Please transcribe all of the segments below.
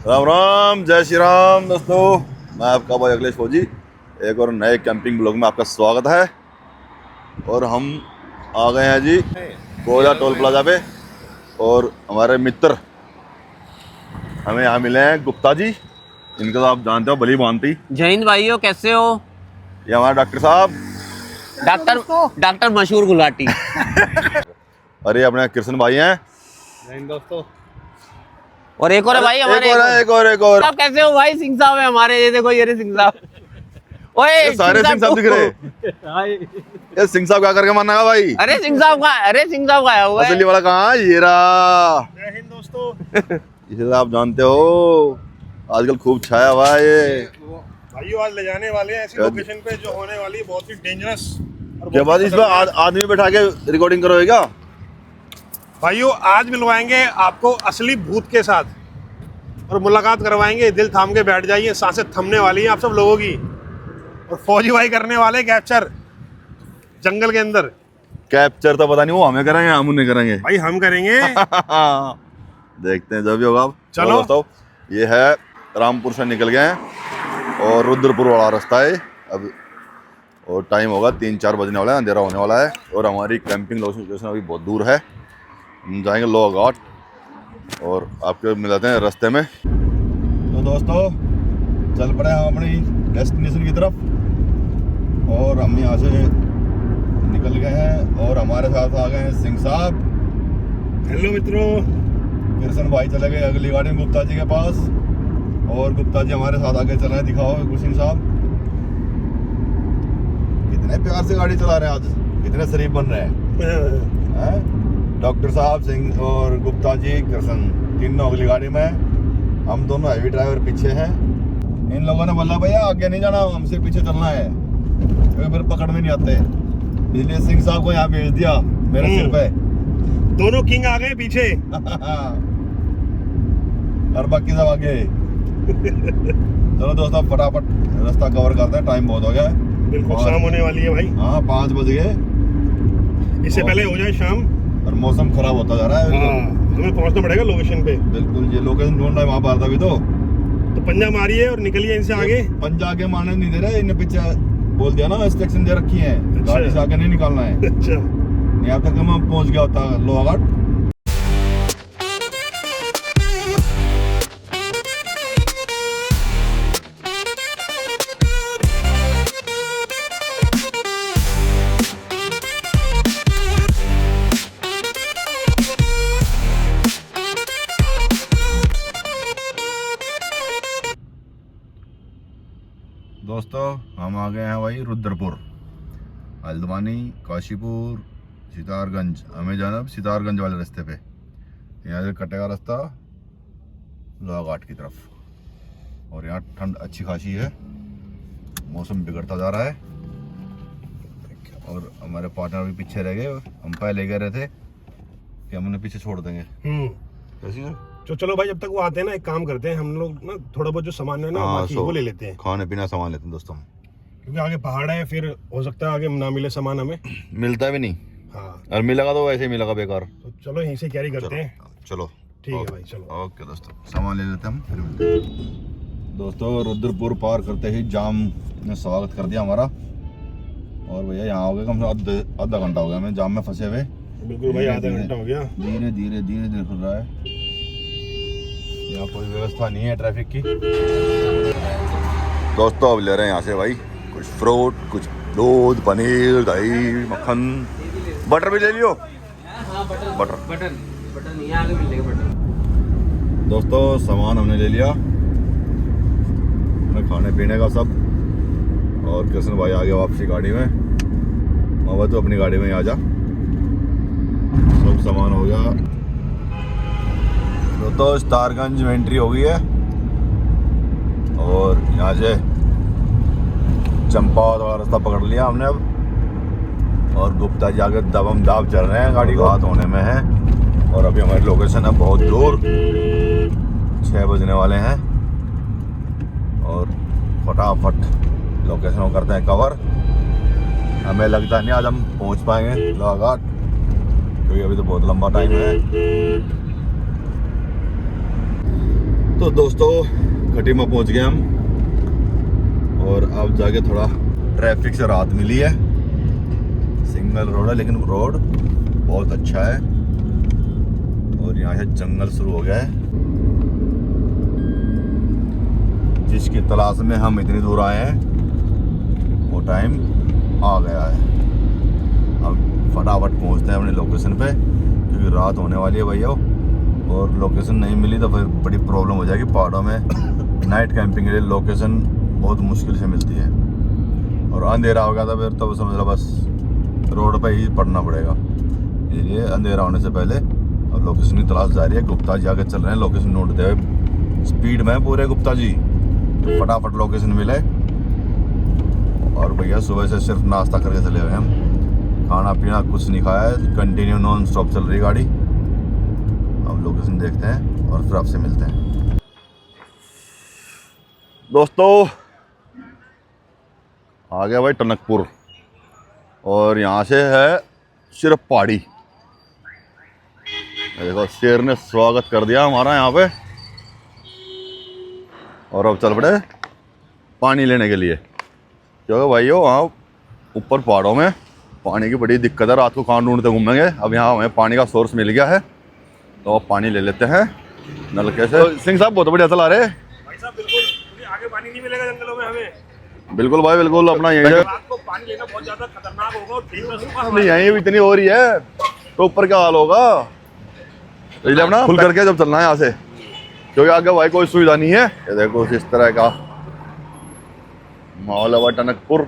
राम राम, जय श्री राम दोस्तों। मैं आपका भाई अखिलेश फौजी, एक और नए कैंपिंग ब्लॉग में आपका स्वागत है। और हम आ गए हैं जी गोला टोल प्लाजा पे। और हमारे मित्र हमें यहाँ मिले हैं, गुप्ता जी। इनको तो आप जानते हो, भली भांति। जय हिंद भाइयों, कैसे हो? ये हमारे डॉक्टर साहब, डॉक्टर मशहूर गुलाटी। अरे अपने कृष्ण भाई हैं। जय हिंद दोस्तों। और एक और है भाई हमारे। एक और आप कैसे हो भाई? सिंह साहब है हमारे। ये देखो, ये रहे सिंह साहब। ओए ये सारे सिंह साहब दिख रहे। ये सिंह साहब क्या करके माना है भाई? अरे सिंह साहब का आया हुआ है। असली वाला कहाँ है? ये रहा। जय हिंद दोस्तों। इसे आप जानते हो, आजकल खूब छाया हुआ है ये। भाइयों आज ले जाने वाले हैं ऐसी लोकेशन पे जो होने वाली है बहुत ही डेंजरस। क्या बात, इसमें आदमी बैठा के रिकॉर्डिंग करोगे क्या? भाइयों आज मिलवाएंगे आपको असली भूत के साथ और मुलाकात करवाएंगे। दिल थाम के बैठ जाइए, सांसें थमने वाली हैं आप सब लोगों की। और फौजी भाई करने वाले कैप्चर जंगल के अंदर। कैप्चर तो पता नहीं, वो हमें करेंगे हम उन्हें करेंगे भाई हम करेंगे। देखते हैं जो भी होगा। चलो दोस्तों, ये है रामपुर से निकल गए हैं और रुद्रपुर वाला रास्ता है अब। और टाइम होगा 3-4 बजने वाला है, अंधेरा होने वाला है। और हमारी कैंपिंग लोकेशन अभी बहुत दूर है। हम जाएंगे लोहा घाट और आपके मिलाते हैं रास्ते में। तो दोस्तों चल पड़े हम अपनी डेस्टिनेशन की तरफ। और हम यहाँ से निकल गए हैं और हमारे साथ आ गए हैं सिंह साहब। हेलो मित्रों। कृष्ण भाई चले गए अगली गाड़ी में गुप्ता जी के पास। और गुप्ता जी हमारे साथ आगे चल रहे हैं। दिखाओ गुरसिंह साहब, कितने प्यार से गाड़ी चला रहे हैं आज, कितने शरीफ बन रहे हैं। डॉक्टर साहब, सिंह और गुप्ता जी, कृष्ण, तीनों अगली गाड़ी में। हम दोनों हैवी ड्राइवर पीछे हैं। इन लोगों ने बोला भैया आगे नहीं जाना, हमसे पीछे चलना है क्योंकि फिर पकड़ में नहीं आते। इसलिए सिंह साहब को यहाँ भेज दिया मेरे सिर पे। दोनों किंग आ गए पीछे। और बाकी सब आगे। चलो दोस्तों फटाफट रास्ता कवर करते हैं, टाइम बहुत हो गया है। बिल्कुल शाम होने वाली है भाई। हाँ 5 बज गए, इससे पहले हो जाए शाम। और मौसम खराब होता जा रहा है। हमें पहुंचना पड़ेगा लोकेशन पे। बिल्कुल, ये लोकेशन ढूंढ रहा है वहाँ पर। अभी तो पंजा मारिए और निकलिए इनसे आगे। पंजा आगे मारने नहीं दे रहे, इन्हें पीछे बोल दिया ना, इंस्ट्रक्शन दे रखी है। अच्छा। गाड़ी से आगे नहीं निकालना है। अच्छा, यहाँ तक मैं पहुँच गया होता लोहाघाट। दोस्तों हम आ गए हैं भाई रुद्रपुर, हल्द्वानी, काशीपुर, सितारगंज। हमें जाना अब सितारगंज वाले रास्ते पे। यहाँ से कटेगा रास्ता लोहाघाट की तरफ। और यहाँ ठंड अच्छी खासी है, मौसम बिगड़ता जा रहा है। और हमारे पार्टनर भी पीछे रह गए। हम पहले कह रहे थे कि हम उन्हें पीछे छोड़ देंगे। कैसी है? तो चलो भाई जब तक वो आते हैं ना, एक काम करते हैं हम लोग ना, थोड़ा बहुत जो सामान है ना बाकी वो ले लेते हैं। खाने पीना सामान लेते हैं दोस्तों, क्योंकि आगे पहाड़ है, फिर हो सकता है आगे ना मिले सामान हमें। मिलता भी नहीं। हाँ, और मिलेगा तो वैसे ही मिलेगा बेकार। तो चलो यहीं से कैरी करते हैं। चलो ठीक है भाई, चलो। ओके दोस्तों, सामान ले लेते हैं हम, फिर मिलते हैं। दोस्तों रुद्रपुर पार करते ही जाम ने स्वागत कर दिया हमारा। और भैया यहाँ हो गया कम से कम आधा घंटा हो गया हमें जाम में फंसे हुए। बिल्कुल भाई, आधा घंटा हो गया। धीरे धीरे खुल रहा है। यहाँ कोई व्यवस्था नहीं है ट्रैफिक की। दोस्तों अब ले रहे हैं यहाँ से भाई कुछ फ्रूट, कुछ दूध, पनीर, दही, मक्खन, बटर भी ले लियो। बटर नहीं, आगे मिलेगा बटर। दोस्तों सामान हमने ले लिया, खाने पीने का सब। और कृष्ण भाई आ गया वापसी गाड़ी में। मावा तो अपनी गाड़ी में आ जा, सब सामान हो गया। तो सितारगंज में एंट्री हो गई है। और यहाँ से चंपावत वाला रास्ता पकड़ लिया हमने अब। और गुप्ता जी आगे दबम दाब चल रहे हैं, गाड़ी को हाथ होने में है। और अभी हमारी लोकेशन है बहुत दूर, 6 बजने वाले हैं। और फटाफट लोकेशन को करते हैं कवर। हमें लगता नहीं आज हम पहुंच पाएंगे लोहाघाट, क्योंकि अभी तो बहुत लंबा टाइम है। तो दोस्तों खटीमा पहुंच गए हम और अब जाके थोड़ा ट्रैफिक से राहत मिली है। सिंगल रोड है लेकिन रोड बहुत अच्छा है और यहाँ से जंगल शुरू हो गया है जिसकी तलाश में हम इतनी दूर आए हैं वो टाइम आ गया है। अब फटाफट पहुँचते हैं अपने लोकेशन पे क्योंकि रात होने वाली है भैया और लोकेशन नहीं मिली तो फिर बड़ी प्रॉब्लम हो जाएगी। पहाड़ों में नाइट कैंपिंग के लिए लोकेशन बहुत मुश्किल से मिलती है और अंधेरा हो गया था फिर तो समझ लो बस रोड पे ही पड़ना पड़ेगा। इसलिए अंधेरा होने से पहले अब लोकेशन की तलाश जारी है। गुप्ता जी आगे चल रहे हैं लोकेशन ढूंढते हुए स्पीड में पूरे गुप्ता जी, तो फटाफट लोकेशन मिले। और भैया सुबह से सिर्फ नाश्ता करके चले हुए हम, खाना पीना कुछ नहीं खाया है, कंटिन्यू नॉन स्टॉप चल रही गाड़ी। अब लोकेशन देखते हैं और फिर आपसे मिलते हैं। दोस्तों आ गया भाई टनकपुर और यहाँ से है सिर्फ पहाड़ी। देखो शेर ने स्वागत कर दिया हमारा यहाँ पे और अब चल पड़े पानी लेने के लिए क्योंकि भाई वहाँ ऊपर पहाड़ों में पानी की बड़ी दिक्कत है। रात को कहाँ ढूंढते घूमेंगे। अब यहाँ हमें पानी का सोर्स मिल गया है तो अब पानी ले लेते हैं नलके से। तो सिंह साहब बहुत बढ़िया चला रहे भाई साहब। बिल्कुल आगे पानी नहीं मिलेगा जंगलों में हमें। बिल्कुल भाई बिल्कुल अपना यही है। रात को पानी लेना बहुत ज्यादा खतरनाक होगा और दिन में यहीं इतनी हो रही है तो ऊपर क्या हाल होगा। इसलिए अपना खुल करके जब चलना है यहाँ से क्योंकि आगे भाई कोई सुविधा नहीं है। ये देखो इस तरह का माहौल है। टनकपुर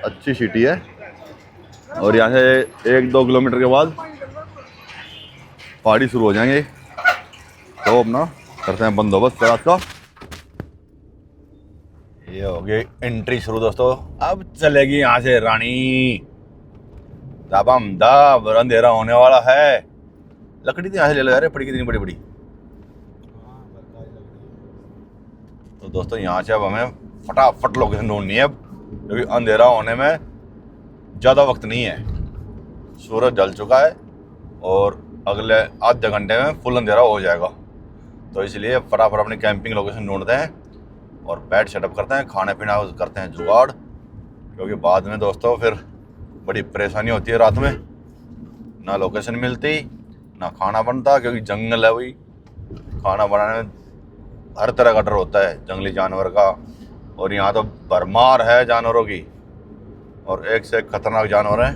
अच्छी सिटी है और यहाँ से 1-2 किलोमीटर के बाद पहाड़ी शुरू हो जाएंगे तो अपना करते हैं बंदोबस्त रात का। ये हो गई एंट्री शुरू दोस्तों। अब चलेगी यहाँ से रानी दाबम दाब। अंधेरा होने वाला है। लकड़ी तो यहाँ से ले लो यार, पड़ी कितनी बड़ी बड़ी। तो दोस्तों यहाँ से अब हमें फटाफट लोकेशन ढूंढनी है क्योंकि अंधेरा होने में ज़्यादा वक्त नहीं है। सूरज ढल चुका है और अगले आधे घंटे में फुल अंधेरा हो जाएगा। तो इसलिए फटाफट अपनी कैंपिंग लोकेशन ढूंढते हैं और बेड सेटअप करते हैं, खाने पीना करते हैं जुगाड़ क्योंकि बाद में दोस्तों फिर बड़ी परेशानी होती है। रात में ना लोकेशन मिलती ना खाना बनता क्योंकि जंगल है। वही खाना बनाने में हर तरह का डर होता है जंगली जानवर का और यहाँ तो भरमार है जानवरों की और एक से एक खतरनाक जानवर हैं।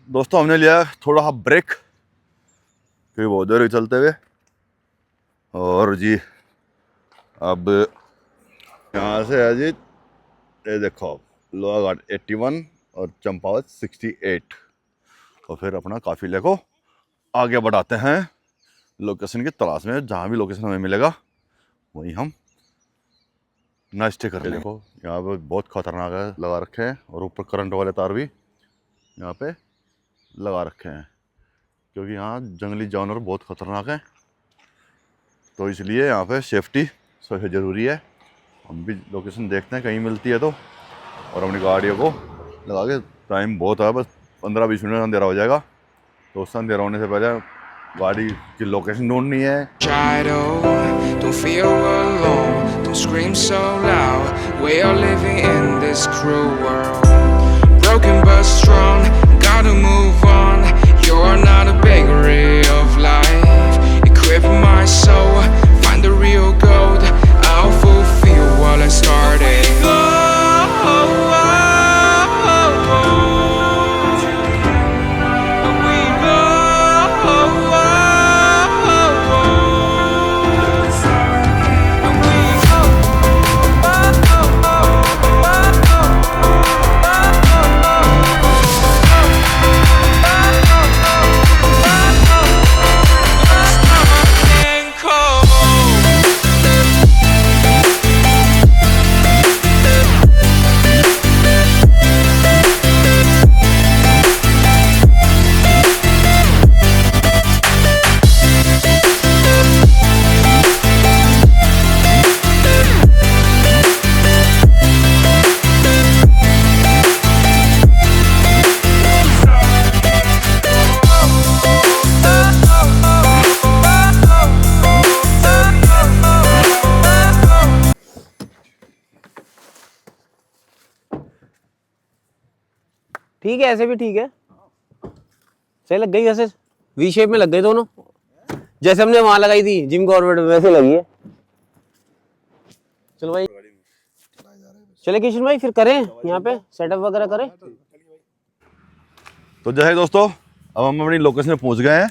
दोस्तों हमने लिया थोड़ा सा ब्रेक क्योंकि बहुत देर चलते हुए और जी अब यहाँ से है जी ये देखो लोहा घाट 81 और चंपावत 68 और फिर अपना काफ़िले को आगे बढ़ाते हैं लोकेशन की तलाश में। जहाँ भी लोकेशन हमें मिलेगा वहीं हम नाश्ते कर लेंगे। देखो यहाँ पे बहुत खतरनाक है लगा रखे हैं और ऊपर करंट वाले तार भी यहाँ पे लगा रखे हैं क्योंकि यहाँ जंगली जानवर बहुत खतरनाक हैं तो इसलिए यहाँ पे सेफ्टी सबसे ज़रूरी है। हम भी लोकेशन देखते हैं कहीं मिलती है तो और अपनी गाड़ियों को लगा के। टाइम बहुत है, बस 15-20 मिनट अंधेरा हो जाएगा तो उससे अंधेरा होने से पहले गाड़ी की लोकेशन ढूंढनी है। Don't feel alone, don't scream so loud. We are living in this cruel world. Broken but strong, gotta move on. You're not a bakery of life. Equip my soul, find the real gold. I'll fulfill what I started. ठीक है, ऐसे भी ठीक है, सही लग गई वैसे, वी शेप में लग गई दोनों, जैसे हमने वहां लगाई थी जिम कॉर्बेट में वैसे लगी है। चलो भाई, चले किशन भाई फिर करें यहाँ पे सेटअप वगैरह करें। तो जय है दोस्तों, अब हम अपनी लोकेशन पे पहुंच गए हैं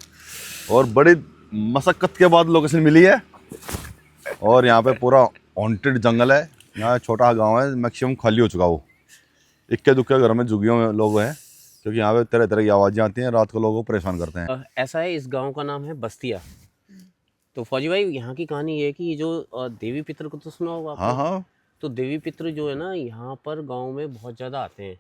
और बड़ी मशक्कत के बाद लोकेशन मिली है। और यहाँ पे पूरा हॉन्टेड जंगल है। यहाँ छोटा गांव है, मैक्सिमम खाली हो चुका वो, इक्के दुक्के घर में झुग्गियों में लोग हैं, क्योंकि यहाँ पे तरह तरह की आवाज़ें आती हैं, रात को लोगों को परेशान करते हैं। ऐसा है, इस गांव का नाम है बस्तिया। तो फौजी भाई यहाँ की कहानी ये है कि ये जो देवी पितर को तो सुना होगा आपने? हाँ हाँ, तो देवी पितर जो है ना, यहाँ पर गांव में बहुत ज़्यादा आते हैं।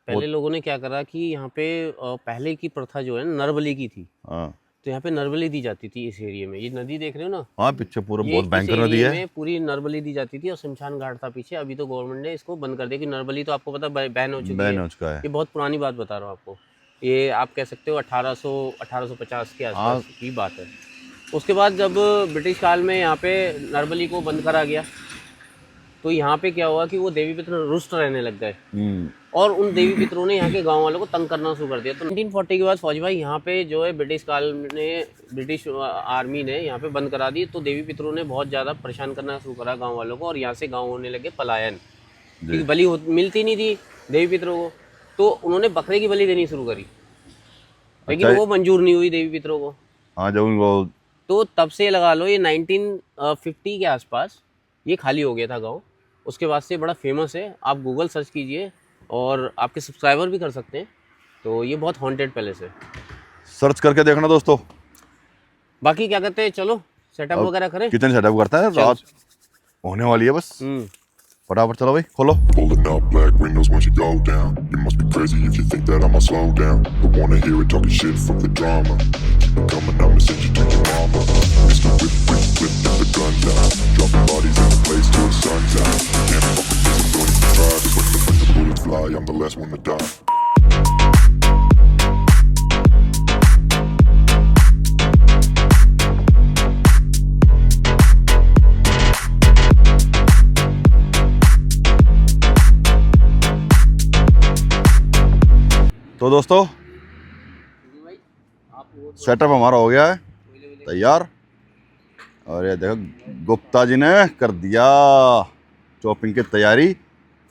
पहले लोगों ने क्या करा कि यहाँ पे पहले की प्रथा जो है नरबली की थी। हाँ तो यहाँ पे नरबली दी जाती थी इस एरिया में। ये नदी देख रहे हो ना, हाँ, पीछे पूरा ये बहुत इस भयंकर नदी एरिया है। में पूरी नरबली दी जाती थी और शमशान घाट था पीछे। अभी तो गवर्नमेंट ने इसको बंद कर दिया कि नरबली तो आपको पता बैन हो चुकी बैन है। हो चुका है। ये बहुत पुरानी बात बता रहा हूँ आपको, ये आप कह सकते हो 1850 के आसपास की बात है। उसके बाद जब ब्रिटिश काल में यहाँ पे नरबली को बंद करा गया, तो यहाँ पे क्या हुआ कि वो देवी पितर रुष्ट रहने लग गए और उन देवी पितरों ने यहाँ के गांव वालों को तंग करना शुरू कर दिया। तो 1940 के बाद फौजी भाई यहाँ पे जो है ब्रिटिश काल ने, ब्रिटिश आर्मी ने यहाँ पे बंद करा दी। तो देवी पितरों ने बहुत ज़्यादा परेशान करना शुरू करा गांव वालों को और यहाँ से गांव होने लगे पलायन, क्योंकि बलि मिलती नहीं थी देवी पितरों को। तो उन्होंने बकरे की बलि देनी शुरू करी, लेकिन वो मंजूर नहीं हुई देवी पितरों को। हाँ, जब उनको तो तब से लगा लो ये 1950 के आसपास ये खाली हो गया था गाँव। उसके बाद से बड़ा फेमस है, आप गूगल सर्च कीजिए और आपके सब्सक्राइबर भी कर सकते हैं। तो ये बहुत हॉन्टेड पैलेस है, सर्च करके देखना दोस्तों। बाकी क्या कहते हैं, चलो सेटअप वगैरह करें। किचन सेटअप करता है, रात होने वाली है बस, फटाफट चलो भाई, खोलो। Pulling up black windows once you go down. You must be crazy if you think that I'ma slow down. But wanna hear it talking shit, fuck the drama. Keep it coming, I'ma send you to your mama. Mr. Whip, whip, whip, get the guns out. Dropping bodies in the place till the sun's out. Can't fuck with this, I'm going to try. Just when the bullets fly, I'm the last one to die. तो दोस्तों setup हमारा हो गया है तैयार। और ये देखो गुप्ता जी ने कर दिया चॉपिंग की तैयारी,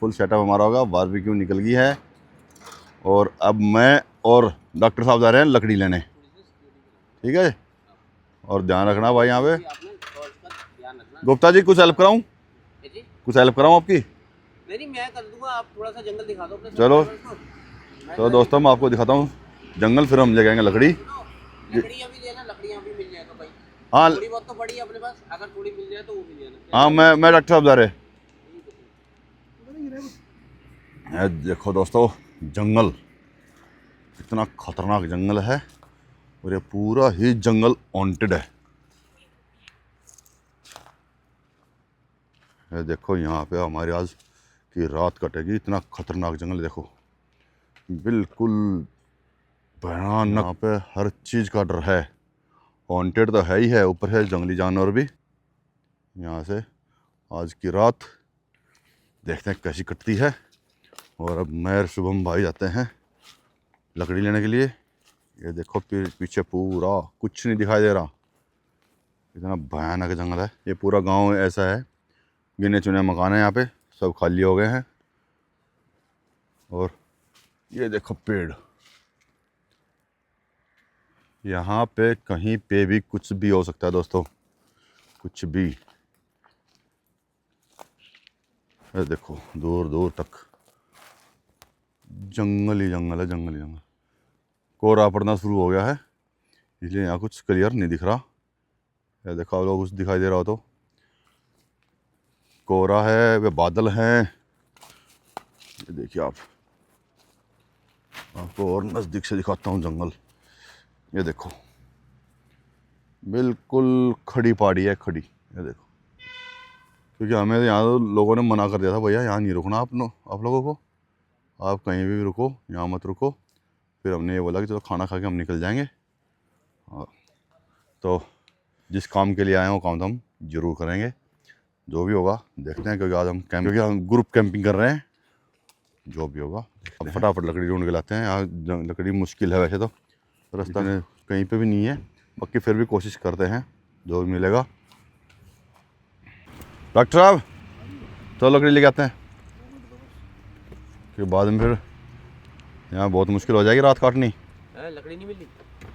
फुल सेटअप हमारा होगा। बारबेक्यू निकल गई है और अब मैं और डॉक्टर साहब जा रहे हैं लकड़ी लेने, ठीक है। और ध्यान रखना भाई यहाँ पे। गुप्ता जी कुछ हेल्प कराऊँ, कुछ हेल्प कराऊँ आपकी? नहीं, मैं कर दूंगा, आप थोड़ा सा जंगल दिखा दो अपने। चलो तो दोस्तों मैं आपको दिखाता हूँ जंगल, फिर हम ले जाएंगे लकड़ी। लकड़ियाँ भी लेना, लकड़ियाँ भी मिल जाएगा भाई। हाँ थोड़ी बहुत तो पड़ी है अपने पास, अगर थोड़ी मिल जाए तो वो मिल जाएगा। हाँ, मैं डॉक्टर साहब जा रहे। ये देखो दोस्तों जंगल, कितना खतरनाक जंगल है और ये पूरा ही जंगल हॉन्टेड है। ये देखो यहाँ पे हमारी आज की रात कटेगी, इतना खतरनाक जंगल देखो, बिल्कुल भयानक। यहाँ पे हर चीज़ का डर है, हॉन्टेड तो है ही है, ऊपर है जंगली जानवर भी। यहाँ से आज की रात देखते हैं कैसी कटती है। और अब मैं शुभम भाई जाते हैं लकड़ी लेने के लिए। ये देखो पीछे पूरा कुछ नहीं दिखाई दे रहा, इतना भयानक जंगल है। ये पूरा गांव ऐसा है, गिने चुने मकान है यहाँ पे, सब खाली हो गए हैं। और ये देखो पेड़, यहाँ पे कहीं पे भी कुछ भी हो सकता है दोस्तों, कुछ भी। ये देखो दूर दूर तक जंगल ही जंगल है, जंगल ही जंगल। कोहरा पड़ना शुरू हो गया है, इसलिए यहाँ कुछ क्लियर नहीं दिख रहा। ये देखो आप लोग कुछ दिखाई दे रहा हो तो, कोहरा है, वे बादल हैं। ये देखिए आपको और नज़दीक से दिखाता हूँ जंगल। ये देखो बिल्कुल खड़ी पहाड़ी है, खड़ी। ये देखो, क्योंकि हमें यहाँ लोगों ने मना कर दिया था, भैया यहाँ नहीं रुकना आप लोगों को, आप कहीं भी रुको, यहाँ मत रुको। फिर हमने ये बोला कि चलो खाना खा के हम निकल जाएंगे। तो जिस काम के लिए आए हैं वो काम तो हम ज़रूर करेंगे, जो भी होगा देखते हैं। क्योंकि आज हम ग्रुप कैंपिंग कर रहे हैं जो भी होगा। अब फटाफट लकड़ी ढूंढ के लाते हैं। यहाँ लकड़ी मुश्किल है वैसे तो, रास्ता में कहीं पे भी नहीं है, बाकी फिर भी कोशिश करते हैं जो भी मिलेगा। डॉक्टर साहब तो लकड़ी लेके आते हैं कि बाद में फिर यहाँ बहुत मुश्किल हो जाएगी रात काटनी। लकड़ी नहीं मिली।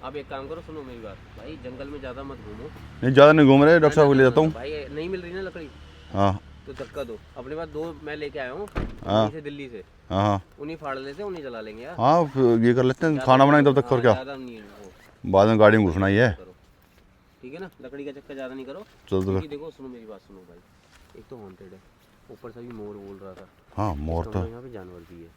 आप एक काम करो, सुनो मेरी बात भाई, जंगल में ज़्यादा मत घूमो। नहीं ज़्यादा नहीं घूम रहे, डॉक्टर साहब को ले जाता हूँ। भाई नहीं मिल रही ना लकड़ी, हाँ तो धक्का दो। अपने पास 2 मैं लेके आया हूँ हाँ दिल्ली से, हाँ हाँ उन्हीं फाड़ लेते हैं, उन्हीं जला लेंगे यार। हाँ फिर ये कर लेते हैं, खाना बनाएंगे तब तक। और क्या ज़्यादा नहीं है वो, बाद में गाड़ी में घुसना ही है। करो ठीक है ना, लकड़ी का चक्कर ज़्यादा नहीं करो। चलो तो क्योंकि देखो सुनो मेरी बात सुनो भाई, एक तो हॉन्टेड है, ऊपर से भी मोर बोल रहा था। हाँ मोर तो यहाँ पे जानवर भी है।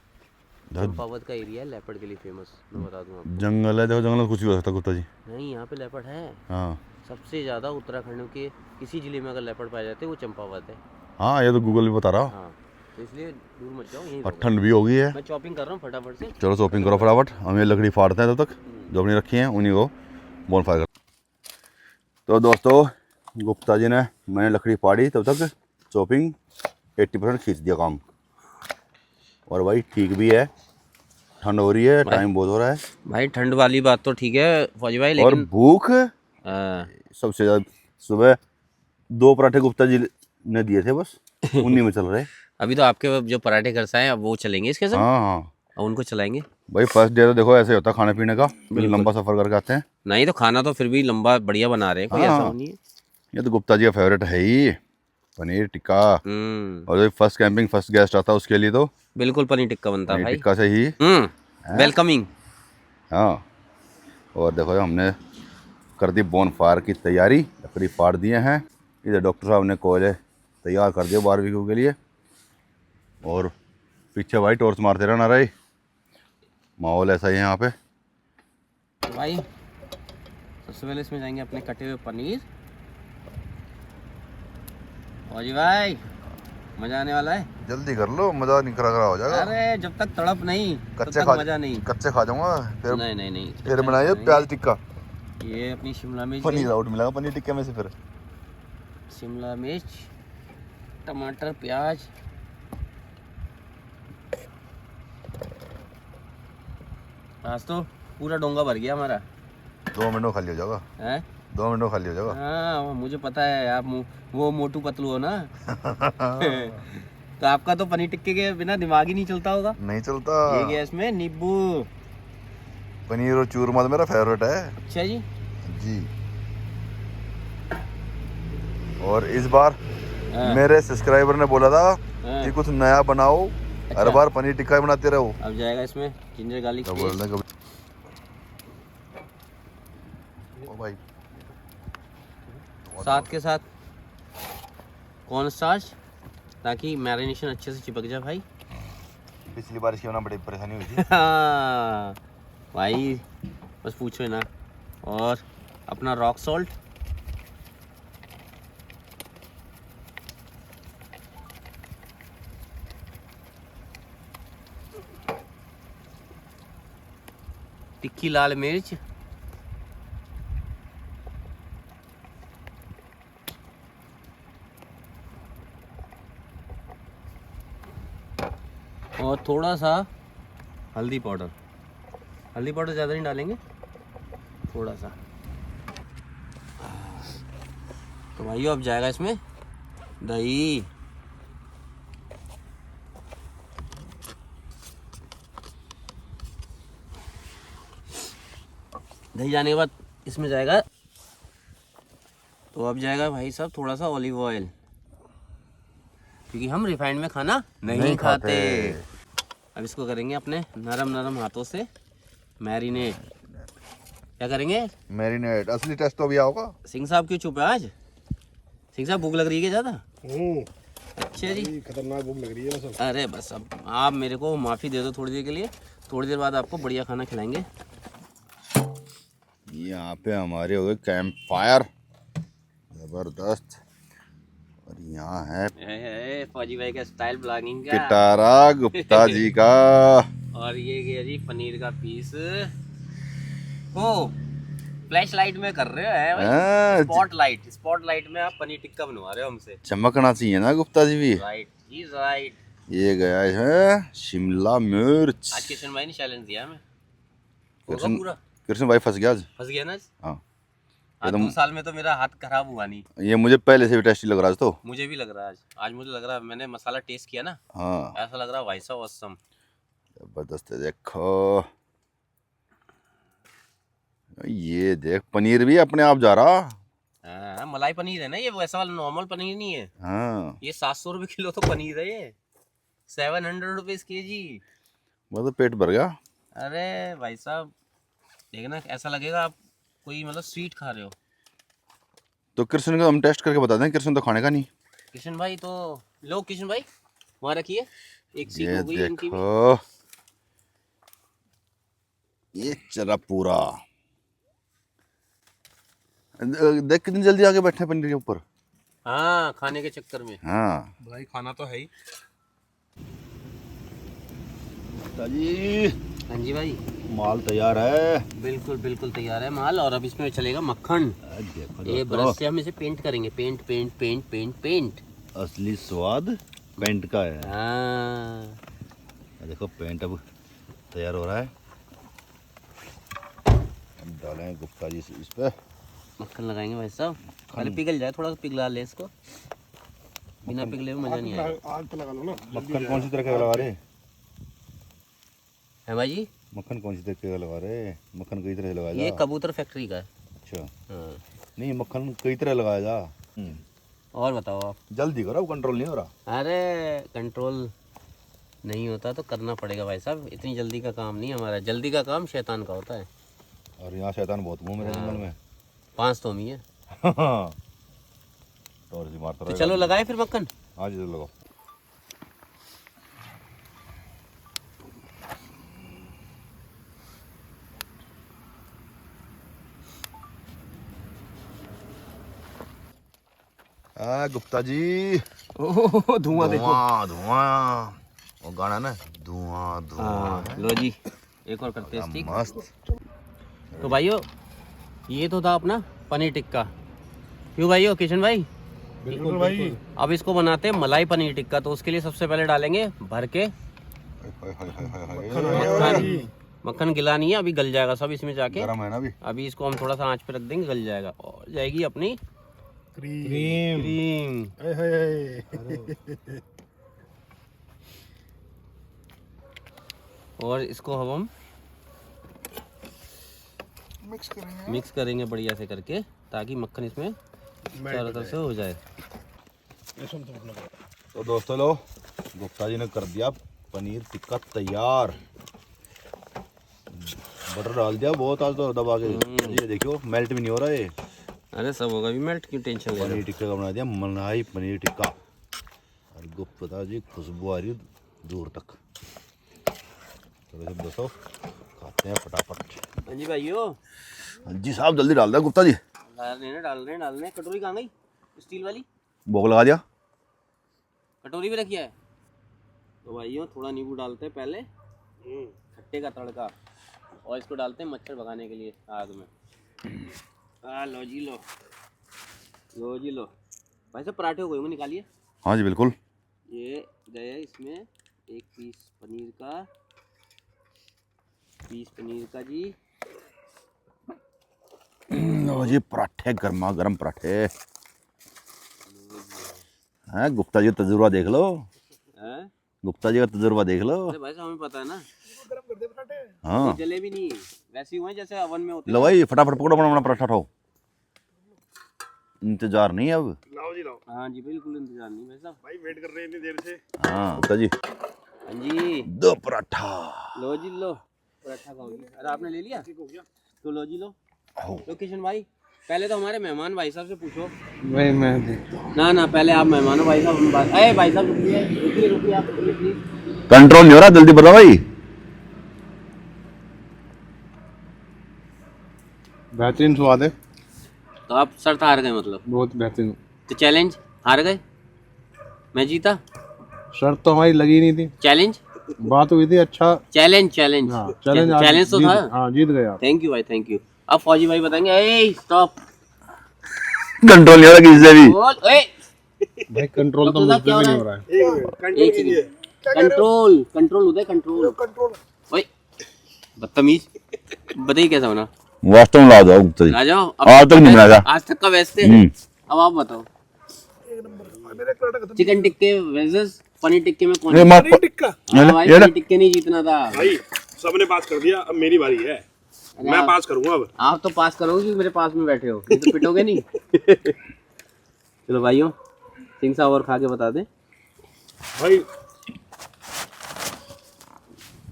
चंपावत का एरिया है लेपर्ड के लिए फेमस, मैं बता दूं आपको। जंगल है, देखो जंगल में कुछ भी हो सकता है गुप्ता जी। नहीं यहाँ पे लेपर्ड है। हाँ सबसे ज़्यादा उत्तराखंड के किसी जिले में अगर लेपर्ड पाए जाते हैं वो चंपावत है। हाँ ये तो गूगल भी बता रहा। हाँ तो इसलिए दूर मत जाओ, यहीं और रहो। ठंड भी हो गई है। मैं चॉपिंग कर रहा हूँ फटाफट से। चलो शॉपिंग करो फटाफट, हम ये लकड़ी फाड़ते हैं तब तक, जो अपनी रखी हैं उन्हीं को बोन फायर कर। तो दोस्तों गुप्ता जी ने मैंने लकड़ी फाड़ी, तब तक शॉपिंग 80% खींच दिया काम। और भाई ठीक भी है, ठंड हो रही है, टाइम बहुत हो रहा है भाई ठंड वाली बात तो ठीक है फौजी भाई, और लेकिन भूख हाँ, सबसे ज़्यादा। सुबह 2 पराठे गुप्ता जी ने दिए थे बस, उन्हीं में चल रहे। अभी तो आपके जो पराठे घर से आए अब वो चलेंगे इसके साथ। हाँ हाँ अब उनको चलाएंगे भाई, फर्स्ट डे तो देखो ऐसे होता है खाने पीने का, लंबा सफ़र करके आते हैं। नहीं तो खाना तो फिर भी लंबा बढ़िया बना रहे हैं, कोई हाँ, ऐसा नहीं है। ये तो गुप्ता जी का फेवरेट है ही, पनीर टिक्का। और जो फर्स्ट कैंपिंग फर्स्ट गेस्ट आता है उसके लिए तो बिल्कुल पनीर टिक्का बनता है पनीर भाई। टिक्का से ही वेलकमिंग। हाँ। और देखो हमने कर दी बोन फायर की तैयारी, लकड़ी फाड़ दिए हैं। इधर डॉक्टर साहब ने कोयले तैयार कर दिए बारबेक्यू के लिए, और पीछे भाई टॉर्च मारते रहना रहे, माहौल ऐसा ही है यहाँ पे। तो भाई सबसे पहले इसमें जाएंगे अपने कटे हुए पनीर। और जी भाई मजा आने वाला है। जल्दी कर लो, मजा नहीं करा हो जाएगा। अरे जब तक तड़प नहीं तब कच्चे तक खा मजा नहीं। कच्चे खा जाऊंगा फिर। नहीं फिर बनाइए प्याज टिक्का। ये अपनी शिमला मिर्च, पनीर आउट मिलेगा पनीर टिक्के में से। फिर शिमला मिर्च, टमाटर, प्याज, आज तो पूरा डोंगा भर गया हमारा। 2 मिनट में खाली हो जाएगा। हैं? 2 मिनट में खाली हो जाएगा। हाँ वो मुझे पता है, आप वो मोटू पतलू हो ना। तो आपका तो पनीर टिक्के के बिना दिमाग ही नहीं चलता होगा। नहीं चलता। ये गया इसमें नींबू। पनीर और चूरमा तो मेरा फेवरेट है अच्छा जी। जी। और इस बार हाँ। मेरे सब्सक्राइबर ने बोला था हाँ। कि कुछ नया बनाओ, हर बार पनीर टिक्का ही बनाते रहो। अब जाएगा इसमें जिंजर गार्लिक तो पेस्ट। बोल रहे कभी ओ भाई, साथ के साथ कॉर्न स्टार्च, ताकि मैरिनेशन अच्छे से चिपक जाए भाई। पिछली बार इसकी वजह बड़ी परेशानी हुई थी। हाँ, भाई बस पूछो ना। और अपना रॉक सॉल्ट, तिक्की लाल मिर्च, और थोड़ा सा हल्दी पाउडर। हल्दी पाउडर ज़्यादा नहीं डालेंगे, थोड़ा सा। तो भाइयों अब जाएगा इसमें दही। दही जाने के बाद इसमें जाएगा, तो अब जाएगा भाई साहब थोड़ा सा ऑलिव ऑयल, क्योंकि हम रिफाइंड में खाना नहीं खाते। अब इसको करेंगे अपने नरम नरम हाथों से मैरिनेट। क्या करेंगे? मैरिनेट। असली टेस्ट तो अभी होगा। सिंह साहब क्यों चुप है आज? सिंह साहब भूख लग रही है क्या ज़्यादा? अच्छा जी, खतरनाक भूख लग रही है ना सब। अरे बस अब आप मेरे को माफ़ी दे दो थोड़ी देर के लिए, थोड़ी देर बाद आपको बढ़िया खाना खिलाएंगे। यहाँ पे हमारे हो गए कैंप फायर, जबरदस्त। और यहाँ है फौजी भाई का स्टाइल ब्लॉगिंग का, पिटारा गुप्ता जी का। और ये गया जी पनीर का पीस। ओ फ्लैश लाइट में कर रहे हैं भाई, स्पॉट लाइट में आप पनीर टिक्का बनवा रहे हो हमसे। चमकना चाहिए ना गुप्ता जी भी। राइट, ही राइट। ये गया है शिमला मिर्च। आज किशन भाई ने चैलेंज दिया हमें, कृष्ण पूरा कृष्ण भाई फंस गया आज। फंस गया ना आज। हाँ आज 2 साल में तो मेरा हाथ खराब हुआ नहीं। ये मुझे पहले से भी टेस्टी लग रहा है आज तो। मुझे भी लग रहा है आज मुझे लग रहा है, मैंने मसाला टेस्ट किया ना, हाँ ऐसा लग रहा है भाई साहब औसम। जबरदस्त है। देखो ये देख, पनीर भी अपने आप जा रहा। हाँ मलाई पनीर है ना ये, वैसा वाला नॉर्मल पनीर नहीं है। हाँ ये 700 रुपये किलो तो पनीर है ये, 700 रुपीज केजी। मतलब पेट भर गया। अरे भाई साहब देखना, ऐसा लगेगा आप कोई मतलब स्वीट खा रहे हो। तो कृष्ण को हम टेस्ट करके बता दें, कृष्ण तो खाने का नहीं। किशन भाई तो लो, किशन भाई वहाँ रखिए, एक सीख ये हो गई इनकी भी। देखो ये चला पूरा। देख कितनी जल्दी आगे बैठे हैं पनीर के ऊपर। हाँ खाने के चक्कर में। हाँ भाई खाना तो है ही। जी हाँ जी भाई माल तैयार है। बिल्कुल बिल्कुल तैयार है माल। और अब इसमें चलेगा मक्खन। देखो ये ब्रश से हम इसे पेंट करेंगे, paint paint paint paint paint. असली स्वाद पेंट का है। हाँ देखो पेंट अब तैयार हो रहा है। हम डालें गुप्ता जी इस पे मक्खन लगाएंगे भाई साहब। पहले पिघल जाए, थोड़ा सा पिघला ले इसको, बिना पिघले हुए मजा नहीं आएगा। आग पे लगा लो ना। मक्खन कौन सी तरह का लगा रहे? है भाई जी, मक्खन कौन सी तरह का लगा रहे? मक्खन कई तरह से लगाया ये जा। कबूतर फैक्ट्री का है। अच्छा हाँ नहीं, मक्खन कई तरह लगाया जा। और बताओ आप। जल्दी करो, कंट्रोल नहीं हो रहा। अरे कंट्रोल नहीं होता तो करना पड़ेगा भाई साहब, इतनी जल्दी का काम नहीं हमारा। जल्दी का काम शैतान का होता है। और यहाँ शैतान बहुत घूम मेरे जंगल में। 5 तो हम ही है। और जी मारता तो रहेगा। चलो लगाए फिर मक्खन। हाँ जी लगाओ। गुप्ता जी ओह धुआं देखो। धुआं धुआं, वो गाना ना, धुआं धुआं। लो जी एक और करते हैं स्टिक। मस्त। तो भाइयों ये तो था अपना पनीर टिक्का। क्यों भाइयों, किशन भाई? बिल्कुल भाई। अब इसको बनाते हैं मलाई पनीर टिक्का। तो उसके लिए सबसे पहले डालेंगे भर के मक्खन। मक्खन गिला नहीं है, अभी गल जाएगा सब इसमें जाके। गरम है ना अभी। अभी इसको हम थोड़ा सा आंच पे रख देंगे, गल जाएगा। और जाएगी अपनी क्रीम। क्रीम। और इसको अब हम मिक्स करेंगे बढ़िया से करके, ताकि मक्खन इसमें चारों तरफ से हो जाए। तो दोस्तों लो, गुप्ता जी ने कर दिया पनीर टिक्का तैयार। बटर डाल दिया बहुत आज तो दबा के। ये देखियो मेल्ट भी नहीं हो रहा है। अरे सब होगा, भी मेल्ट की टेंशन ले रहे पनीर टिक्का का बना दिया मलाई पनीर टिक्का। और गुप्ता जी खुशबू आ रही है दूर तक। तो सब दोस्तों खाते हैं फटाफट। हो। हाँ जी भाइयों, हाँ जी साहब जल्दी डाल दो गुप्ता जी। डाल रहे हैं। कटोरी कहाँ गई स्टील वाली? भोग लगा दिया। कटोरी भी रखी है। तो भाइयों थोड़ा नींबू डालते हैं पहले, खट्टे का तड़का। और इसको डालते हैं मच्छर भगाने के लिए आग में। लो जी लो, लो जी लो। भाई साहब पराठे हो गए होंगे, निकालिए। हाँ जी बिल्कुल। ये गया इसमें एक पीस पनीर का जी। लो जी पराठे, गर्मा गर्म पराठे हैं। गुप्ता जी का तजुर्बा देख लो। हैं? गुप्ता जी का तजुर्बा देख लो। अरे भाई साहब हमें पता है ना, हाँ जले भी नहीं, वैसे ही हुए जैसे अवन में होते लो भाई फटाफट पकड़ो, बना बना पराठा उठाओ। इंतजार नहीं अब। लाओ जी लाओ। हाँ जी बिल्कुल इंतजार नहीं भाई साहब। भाई वेट कर रहे हैं इतनी देर से। हाँ गुप्ता जी हाँ जी दो पराठा। लो जी लो, पराठा खाओगी? अरे आपने ले लिया? तो लो जी लो। तो किशन भाई पहले तो हमारे मेहमान भाई साहब से पूछो। भाई मैं ना पहले आप मेहमान हो भाई साहब। अरे भाई साहब रुकिए आप प्लीज। कंट्रोल नहीं हो रहा, जल्दी बताओ भाई। बेहतरीन स्वाद है। तो आप शर्त हार गए मतलब? बहुत बेहतरीन। तो चैलेंज हार गए, मैं जीता। शर्त तो हमारी लगी नहीं थी, चैलेंज बात हुई थी। अच्छा चैलेंज हाँ, चैलेंज तो था। हाँ जीत गए आप। थैंक यू भाई, थैंक यू। अब फौजी भाई बताएंगे। ए स्टॉप, कंट्रोल नहीं हो रहा किसी से भी। बोल। ए भाई कंट्रोल तो मुझ पे भी नहीं हो रहा है। एक सेकंड, कंट्रोल कंट्रोल उदय कंट्रोल कंट्रोल ओए बदतमीज बताइए कैसा होना वास्तव में ला जाओ गुप्ता जी। आ जाओ आज तक नहीं बनाया। आज तक का वैसे अब आप बताओ चिकन टिक्के वर्सेस पनीर टिक्के में कौन ये माँ टिक्का हाँ भाई ये ना पनीर टिक्के नहीं जीतना था भाई सबने पास कर दिया, अब मेरी बारी है। मैं पास करूंगा अब। आप तो पास करोगे कि मेरे पास में बैठे हो ये तो पिटोगे नहीं चलो भाइयों सिंह साहब और खा के बता दें भाई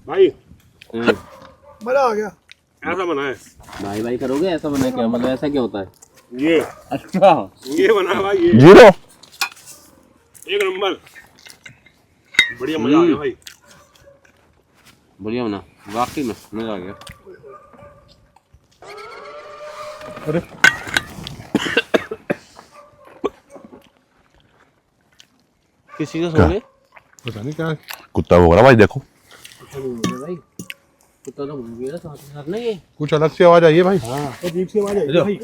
भाई मजा आ गया। ऐसा बना है भाई भाई करोगे ऐसा बना क्या मतलब ऐसा क्या होता है ये, अच्छा ये बना है भाई, ये जीरो। एक नंबर, बढ़िया मजा आ गया भाई। बढ़िया बना वाकई में मजा आ गया अरे किसी का सो गए पता नहीं क्या है। कुत्ता हो रहा भाई देखो। भाई कुत्ता तो भूल गया साथ में साथ ना ये कुछ अलग सी आवाज आई है भाई। हाँ अजीब सी आवाज आई है भाई।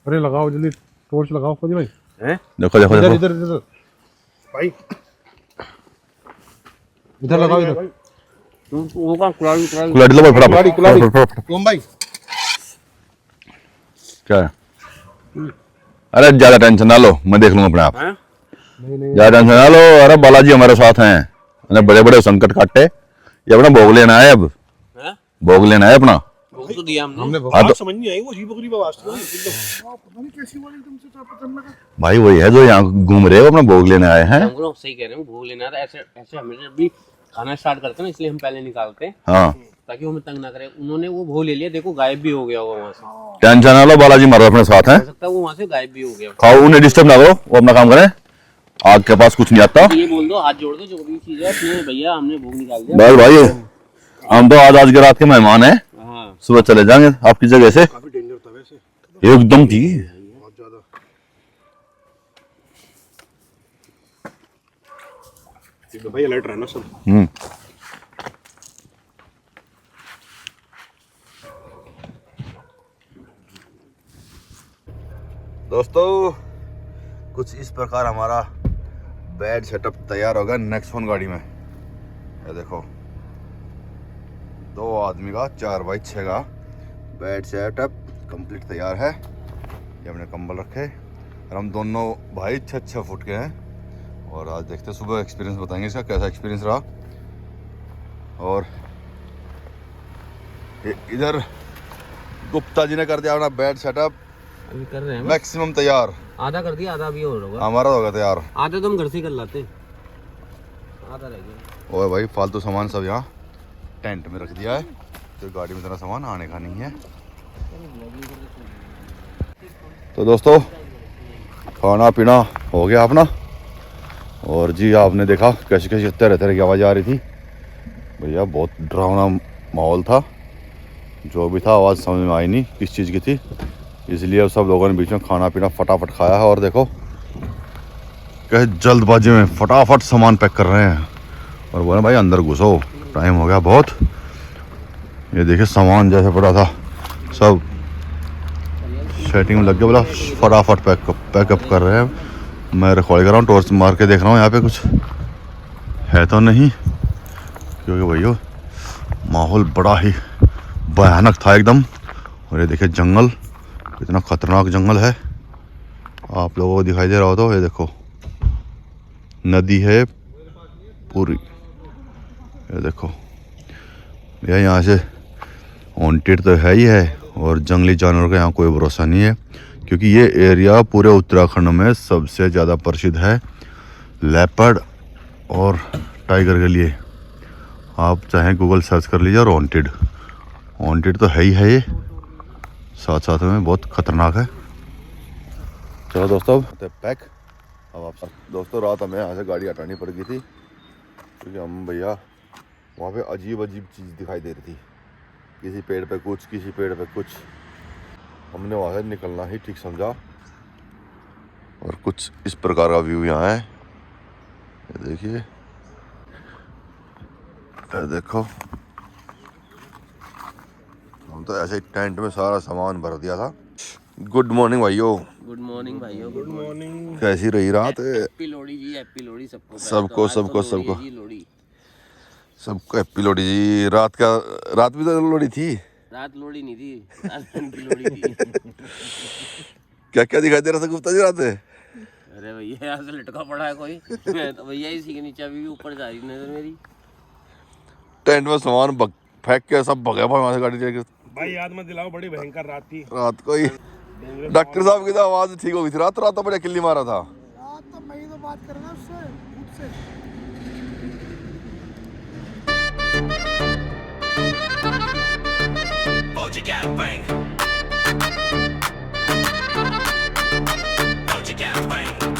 अरे लगाओ जल्दी टॉर्च लगाओ फौजी भाई। हैं देखो देखो इधर देखो इधर इधर भाई, इधर लगाओ इधर। वो का कुलाड़ी कुलाड़ी कुलाड़ी लो भाई फटाफट कुलाड़ी। फटाफट। तुम भाई क्या है? अरे ज्यादा टेंशन ना लो, मैं देख लूंगा अपने आप। हैं ज्यादा टेंशन ना लो। अरे बालाजी हमारे साथ हैं, मैंने बड़े बड़े संकट काटे। ये अपना भोग लेना है, अब हैं भोग लेना है अपना। भोग तो दिया हमने हमने हाँ तो- समझ नहीं आई वो अजीब गरीब आवाज थी एकदम। पता नहीं कैसी आवाज एकदम से पता नहीं लगा। भाई वही है जो यहाँ घूम रहे हो, अपना भोग लेने आए हैं। हम लोग सही कह रहे हैं भोग लेना था ऐसे ऐसे हमें जब भी खाना स्टार्ट करते हैं ना इसलिए हम पहले निकालते हैं हाँ ताकि वो हमें तंग ना करे उन्होंने वो भोग ले लिया देखो गायब भी हो गया होगा वहाँ से टेंशन ना लो, बालाजी हमारे अपने साथ हैं। हो सकता है वो वहाँ से गायब भी हो गया खाओ, उन्हें डिस्टर्ब ना करो, वो अपना काम करें। आग के पास कुछ नहीं आता। ये बोल दो हाथ जोड़ दो जो भी चीज है अपने भैया हमने भोग निकाल दिया बस भाई हम तो आज के रात के मेहमान हैं, हाँ सुबह चले जाएंगे आपकी जगह से। काफी डेंजर था वैसे, एकदम थी। बहुत ज्यादा। ठीक है भाई, अलर्ट रहना सब। दोस्तों कुछ इस प्रकार हमारा बेड सेटअप तैयार होगा नेक्सॉन गाड़ी में। ये देखो 2 आदमी का 4x6 का बेड सेटअप कंप्लीट तैयार है। ये हमने कंबल रखे और हम दोनों भाई 6-6 फुट के हैं। और आज देखते हैं, सुबह एक्सपीरियंस बताएंगे इसका कैसा एक्सपीरियंस रहा। और इधर गुप्ता जी ने कर दिया अपना बेड सेटअप अभी कर रहे हैं मैक्सिमम तैयार। आधा कर दिया आधा अभी और होगा हमारा होगा तैयार। आधा तो हम घर से ही कर लाते आधा रह गया और भाई फालतू सामान सब यहाँ टेंट में रख दिया है, तो गाड़ी में इतना सामान आने का नहीं है। तो दोस्तों खाना पीना हो गया अपना। और जी आपने देखा कैसे कैसे तरह तरह की आवाज़ आ रही थी भैया, बहुत डरावना माहौल था। जो भी था आवाज़ समझ में आई नहीं किस चीज़ की थी, इसलिए अब सब लोगों ने बीच में खाना पीना फटाफट खाया है। और देखो कैसे जल्दबाजी में फटाफट सामान पैक कर रहे हैं और बोले भाई अंदर घुसो, टाइम हो गया बहुत। ये देखिए सामान जैसे पड़ा था सब सेटिंग में लग गया, बोला फटाफट पैकअप कर रहे हैं। मैं रिकॉर्ड कर रहा हूँ, टॉर्च मार के देख रहा हूँ यहाँ पे कुछ है तो नहीं, क्योंकि भैया माहौल बड़ा ही भयानक था एकदम। और ये देखिए जंगल, कितना खतरनाक जंगल है, आप लोगों को दिखाई दे रहा हो तो। ये देखो नदी है पूरी, ये देखो भैया यहाँ से हॉन्टेड तो है ही है। और जंगली जानवर का यहाँ कोई भरोसा नहीं है, क्योंकि ये एरिया पूरे उत्तराखंड में सबसे ज़्यादा प्रसिद्ध है लेपर्ड और टाइगर के लिए। आप चाहें गूगल सर्च कर लीजिए, और हॉन्टेड तो है ही है ये, साथ साथ में बहुत ख़तरनाक है। चलो दोस्तों पैक अब आप दोस्तों रात हमें यहाँ से गाड़ी हटानी पड़ गई थी, क्योंकि हम भैया वहाँ पे अजीब चीज़ दिखाई दे रही थी, किसी पेड़ पे कुछ, किसी पेड़ पे कुछ। हमने वहाँ से निकलना ही ठीक समझा। और कुछ इस प्रकार का व्यू यहाँ है, ये देखिए, ये देखो। हम तो ऐसे ही टेंट में सारा सामान भर दिया था। गुड मॉर्निंग भाइयों, गुड मॉर्निंग भाइयों, गुड मॉर्निंग। कैसी रही रात? हैप्पी लोहड़ी जी, हैप्पी लोहड़ी सबको। सबको आज तो सबको लोहड़ी सबको है जी, लोहड़ी। सबको हैप्पी लोहड़ी जी। रात भी तो लोहड़ी थी। रात लोहड़ी नहीं थी, रात की लोहड़ी थी। क्या क्या दिखाई दे रहा था गुप्ता जी रात? अरे भैया यहाँ से लटका पड़ा है कोई। मैं तो भैया इसी के नीचे अभी भी ऊपर जा रही नजर मेरी। टेंट में सामान फेंक के सब भगा भाई वहां से गाड़ी लेके। भाई याद मत दिलाओ, बड़ी भयंकर रात थी। रात को ही डॉक्टर साहब की तो आवाज ठीक हो गई थी। रात तो बड़ा किल्ली मारा था। रात तो मैं ही तो बात कर रहा हूँ उससे, खुद से।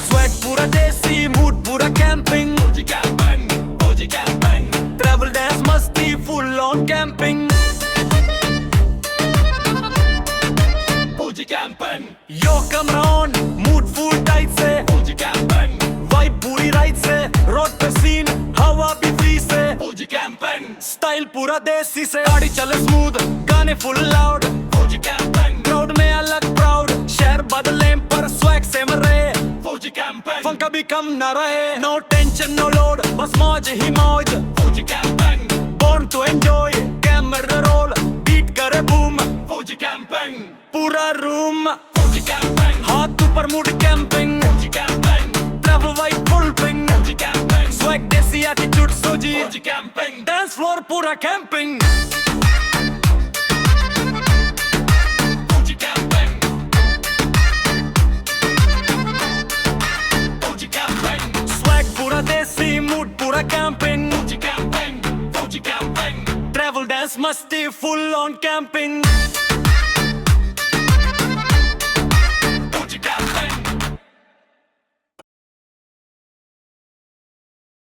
Sweat पूरा देसी, mood पूरा camping. Travel dance मस्ती full on camping. Yo camera on, mood full tight से. Vibe पूरी right से, road पे scene, हवा भी free से. Style पूरा देसी से, गाड़ी चले smooth, गाने full loud. Crowd में अलग proud, शहर बदले पर swag same रहे. फन कभी कम न रहे, no tension no load, बस मौज ही मौज. Born to enjoy, camera roll, beat करे boom. पूरा रूम हाथ ऊपर mood camping. Travel vibe full ping, swag देसी attitude सोजी. Dance floor पूरा camping. Swag पूरा देसी, mood पूरा camping. Travel dance मस्ती full on camping.